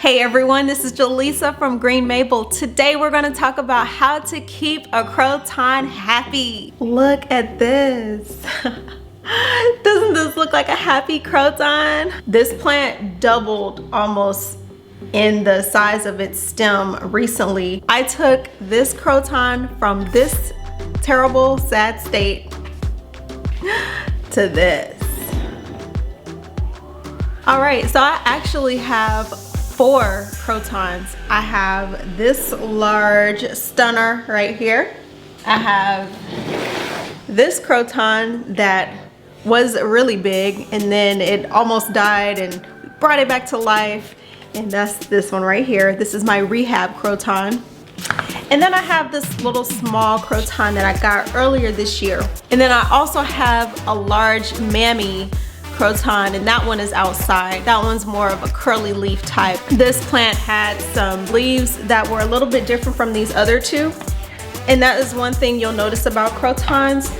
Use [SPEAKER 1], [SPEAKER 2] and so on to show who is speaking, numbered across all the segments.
[SPEAKER 1] Hey everyone, this is Jaleesa from Green Maple. Today we're going to talk about how to keep a croton happy. Look at this. Doesn't this look like a happy croton? This plant doubled almost in the size of its stem recently. I took this croton from this terrible, sad state to this. All right, so I actually have 4 crotons. I have this large stunner right here. I have this croton that was really big and then it almost died and we brought it back to life. And that's this one right here. This is my rehab croton. And then I have this little small croton that I got earlier this year. And then I also have a large MAMMY croton, and that one is outside. That one's more of a curly leaf type. This plant had some leaves that were a little bit different from these other two. And that is one thing you'll notice about crotons.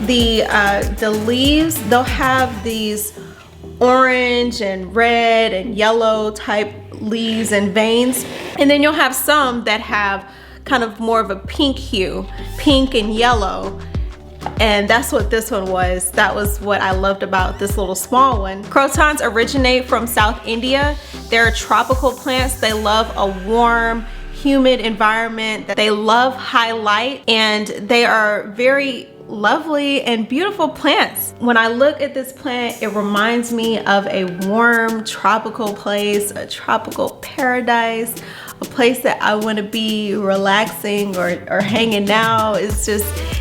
[SPEAKER 1] The leaves, they'll have these orange and red and yellow type leaves and veins. And then you'll have some that have kind of more of a pink hue, pink and yellow. And that's what this one was. That was what I loved about this little small one. Crotons originate from South India. They're tropical plants. They love a warm, humid environment. They love high light, and they are very lovely and beautiful plants. When I look at this plant, it reminds me of a warm tropical place, a tropical paradise, a place that I want to be relaxing or hanging out.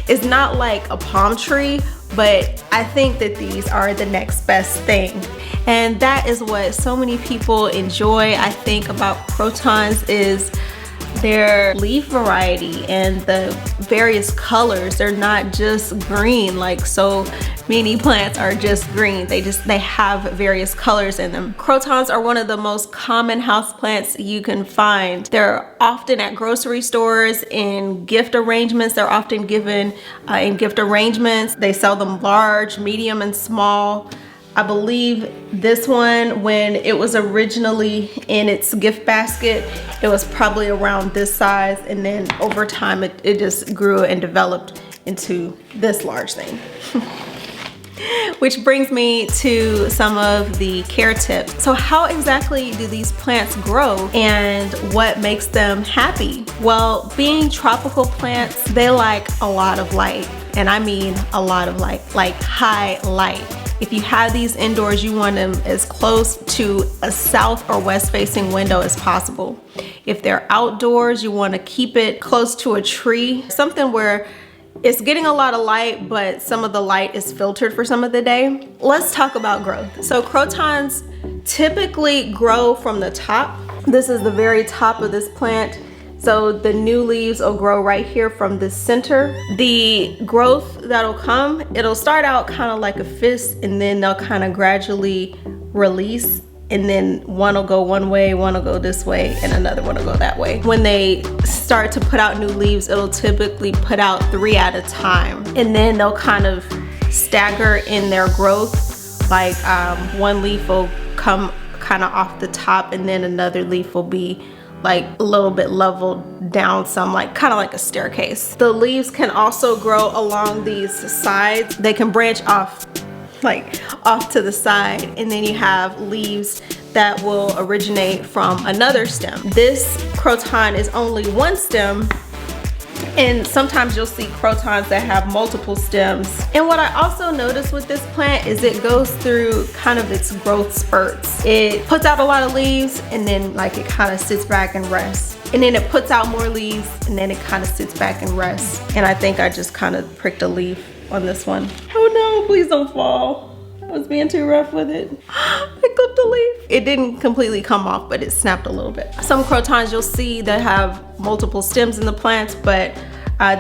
[SPEAKER 1] It's not like a palm tree, but I think that these are the next best thing. And that is what so many people enjoy, I think, about crotons is their leaf variety and the various colors. They're not just green like so many plants are just green. They have various colors in them. Crotons are one of the most common house plants you can find. They're often at grocery stores, in gift arrangements. They're often given in gift arrangements. They sell them large, medium, and small. I believe this one, when it was originally in its gift basket, it was probably around this size, and then over time it just grew and developed into this large thing. Which brings me to some of the care tips. So how exactly do these plants grow and what makes them happy? Well, being tropical plants, they like a lot of light, and I mean a lot of light, like high light. If you have these indoors, you want them as close to a south or west facing window as possible. If they're outdoors, you want to keep it close to a tree, something where it's getting a lot of light, but some of the light is filtered for some of the day. Let's talk about growth. So crotons typically grow from the top. This is the very top of this plant. So the new leaves will grow right here from the center. The growth that'll come, it'll start out kind of like a fist, and then they'll kind of gradually release. And then one will go one way, one will go this way, and another one will go that way. When they start to put out new leaves, it'll typically put out 3 at a time. And then they'll kind of stagger in their growth. Like one leaf will come kind of off the top, and then another leaf will be like a little bit leveled down some, like kind of like a staircase. The leaves can also grow along these sides. They can branch off, like off to the side, and then you have leaves that will originate from another stem. This croton is only one stem, and sometimes you'll see crotons that have multiple stems. And what I also noticed with this plant is it goes through kind of its growth spurts. It puts out a lot of leaves, and then like it kind of sits back and rests. And then it puts out more leaves, and then it kind of sits back and rests. And I think I just kind of pricked a leaf on this one. Oh no, please don't fall. I was being too rough with it. I clipped a leaf. It didn't completely come off, but it snapped a little bit. Some crotons you'll see that have multiple stems in the plants, but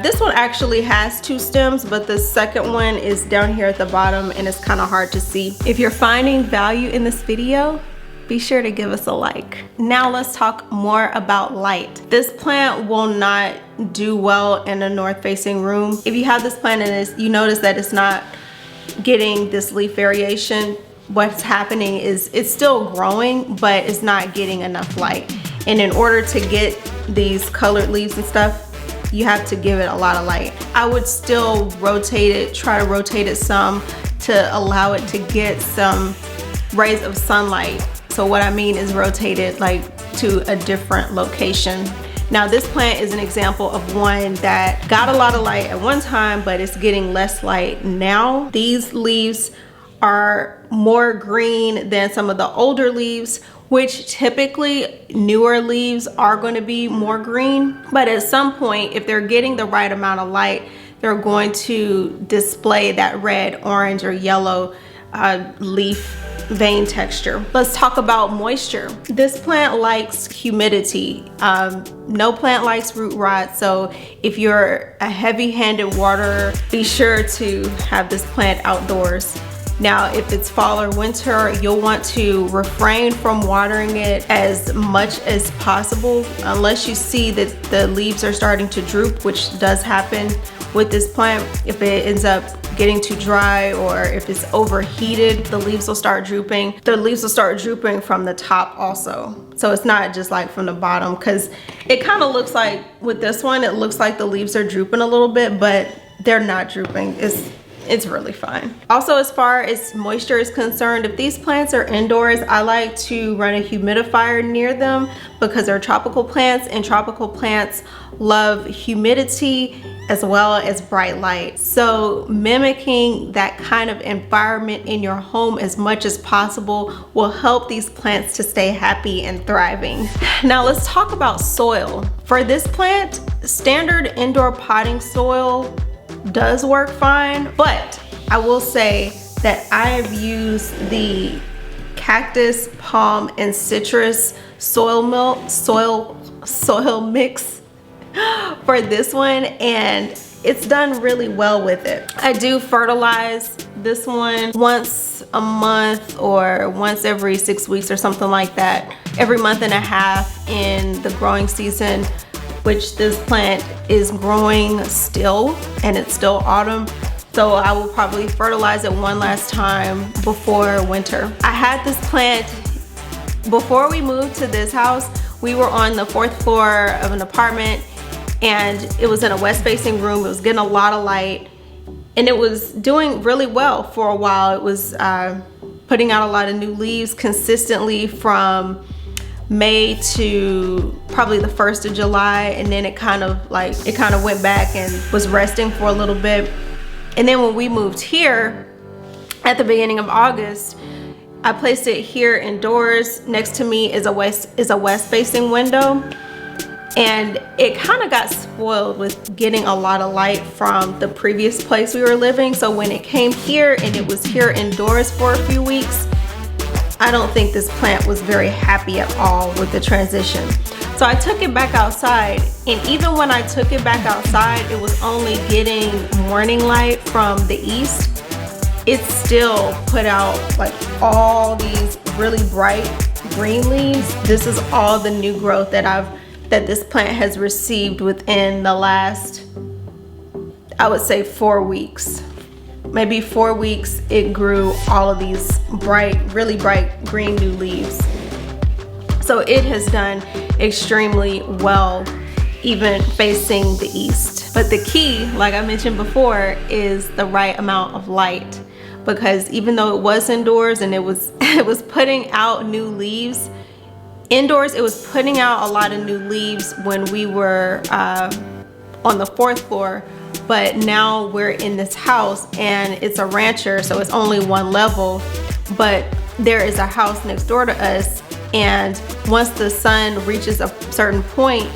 [SPEAKER 1] this one actually has 2 stems, but the second one is down here at the bottom, and it's kind of hard to see. If you're finding value in this video, be sure to give us a like. Now let's talk more about light. This plant will not do well in a north-facing room. If you have this plant and you notice that it's not getting this leaf variation, what's happening is it's still growing, but it's not getting enough light. And in order to get these colored leaves and stuff, you have to give it a lot of light. I would still rotate it, try to rotate it some to allow it to get some rays of sunlight. So what I mean is rotate it like to a different location. Now this plant is an example of one that got a lot of light at one time, but it's getting less light now. These leaves are more green than some of the older leaves, which typically newer leaves are going to be more green. But at some point, if they're getting the right amount of light, they're going to display that red, orange, or yellow leaf vein texture. Let's talk about moisture. This plant likes humidity. No plant likes root rot, so if you're a heavy-handed waterer, be sure to have this plant outdoors. Now, if it's fall or winter, you'll want to refrain from watering it as much as possible unless you see that the leaves are starting to droop, which does happen with this plant. If it ends up getting too dry or if it's overheated, the leaves will start drooping. The leaves will start drooping from the top also. So it's not just like from the bottom, because it kind of looks like with this one, it looks like the leaves are drooping a little bit, but they're not drooping. It's really fine. Also, as far as moisture is concerned, if these plants are indoors, I like to run a humidifier near them because they're tropical plants, and tropical plants love humidity as well as bright light. So mimicking that kind of environment in your home as much as possible will help these plants to stay happy and thriving. Now let's talk about soil. For this plant, standard indoor potting soil does work fine, but I will say that I have used the Cactus, Palm, and Citrus soil mix for this one, and it's done really well with it. I do fertilize this one once a month or once every 6 weeks or something like that, every month and a half in the growing season, which this plant is growing still, and it's still autumn. So I will probably fertilize it one last time before winter. I had this plant, before we moved to this house, we were on the 4th floor of an apartment, and it was in a west facing room. It was getting a lot of light, and it was doing really well for a while. It was putting out a lot of new leaves consistently from May to probably the 1st of July, and then it kind of went back and was resting for a little bit. And then when we moved here at the beginning of August, I placed it here indoors. Next to me is a west facing window, and it kind of got spoiled with getting a lot of light from the previous place we were living. So when it came here and it was here indoors for a few weeks, I don't think this plant was very happy at all with the transition. So I took it back outside, and even when I took it back outside, it was only getting morning light from the east. It still put out like all these really bright green leaves. This is all the new growth that this plant has received within the last, I would say 4 weeks. Maybe 4 weeks, it grew all of these really bright green new leaves. So it has done extremely well, even facing the east. But the key, like I mentioned before, is the right amount of light, because even though it was indoors and it was putting out new leaves, indoors it was putting out a lot of new leaves when we were on the 4th floor. But now we're in this house, and it's a rancher, so it's only one level, but there is a house next door to us, and once the sun reaches a certain point,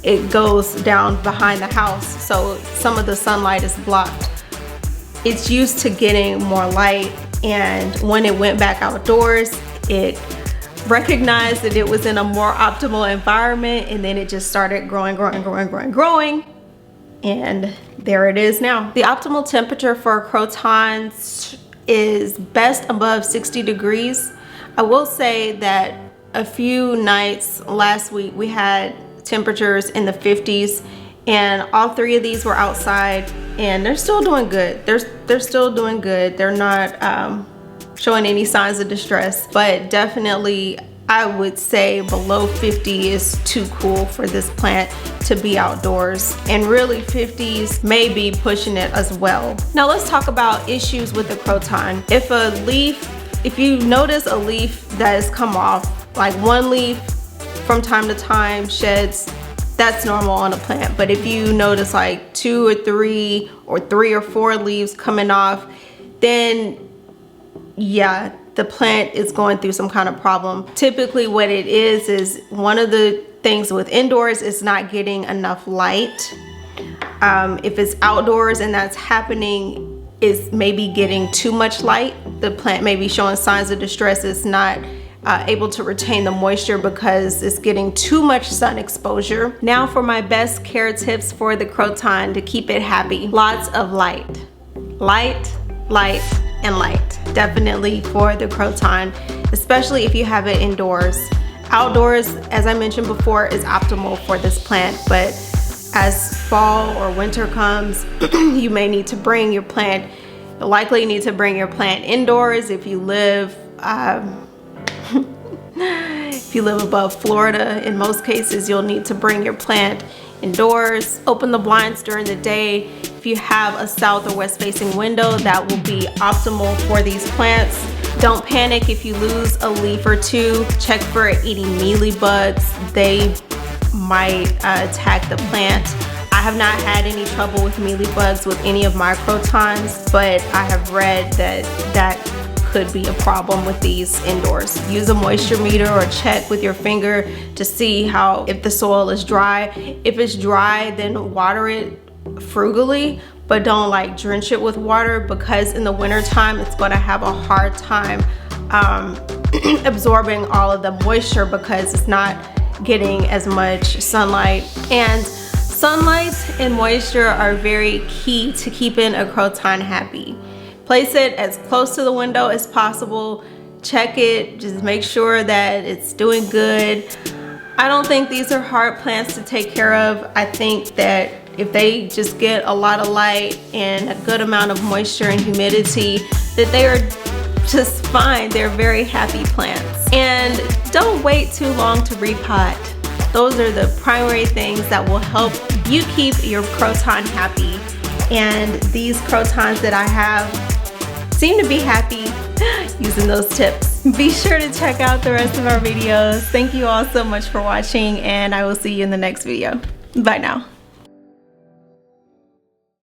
[SPEAKER 1] it goes down behind the house, so some of the sunlight is blocked. It's used to getting more light, and when it went back outdoors, it recognized that it was in a more optimal environment, and then it just started growing, and there it is now. The optimal temperature for Crotons is best above 60 degrees. I will say that a few nights last week we had temperatures in the 50s, and all 3 of these were outside, and they're still doing good. They're still doing good. They're not showing any signs of distress, but definitely I would say below 50 is too cool for this plant to be outdoors, and really 50s may be pushing it as well. Now let's talk about issues with the Croton. If you notice a leaf that has come off, like one leaf from time to time sheds, that's normal on a plant. But if you notice like 2 or 3 or 3 or 4 leaves coming off, then yeah, the plant is going through some kind of problem. Typically what it is one of the things with indoors is not getting enough light. If it's outdoors and that's happening, is maybe getting too much light. The plant may be showing signs of distress. It's not able to retain the moisture because it's getting too much sun exposure. Now for my best care tips for the Croton to keep it happy. Lots of light. Light, light, and light. Definitely for the Croton, especially if you have it indoors. Outdoors, as I mentioned before, is optimal for this plant, but as fall or winter comes, you may need to bring your plant, likely need to bring your plant indoors if you live if you live above Florida. In most cases, you'll need to bring your plant indoors. Open the blinds during the day. If you have a south or west facing window, that will be optimal for these plants. Don't panic if you lose a leaf or two. Check for eating mealybugs. They might attack the plant. I have not had any trouble with mealybugs with any of my Crotons, but I have read that could be a problem with these indoors. Use a moisture meter or check with your finger to see if the soil is dry. If it's dry, then water it frugally, but don't like drench it with water, because in the winter time it's going to have a hard time absorbing all of the moisture because it's not getting as much sunlight. And sunlight and moisture are very key to keeping a Croton happy. Place it as close to the window as possible. Check it, just make sure that it's doing good. I don't think these are hard plants to take care of. I think that if they just get a lot of light and a good amount of moisture and humidity, that they are just fine. They're very happy plants. And don't wait too long to repot. Those are the primary things that will help you keep your Croton happy. And these Crotons that I have seem to be happy using those tips. Be sure to check out the rest of our videos. Thank you all so much for watching, and I will see you in the next video. Bye now.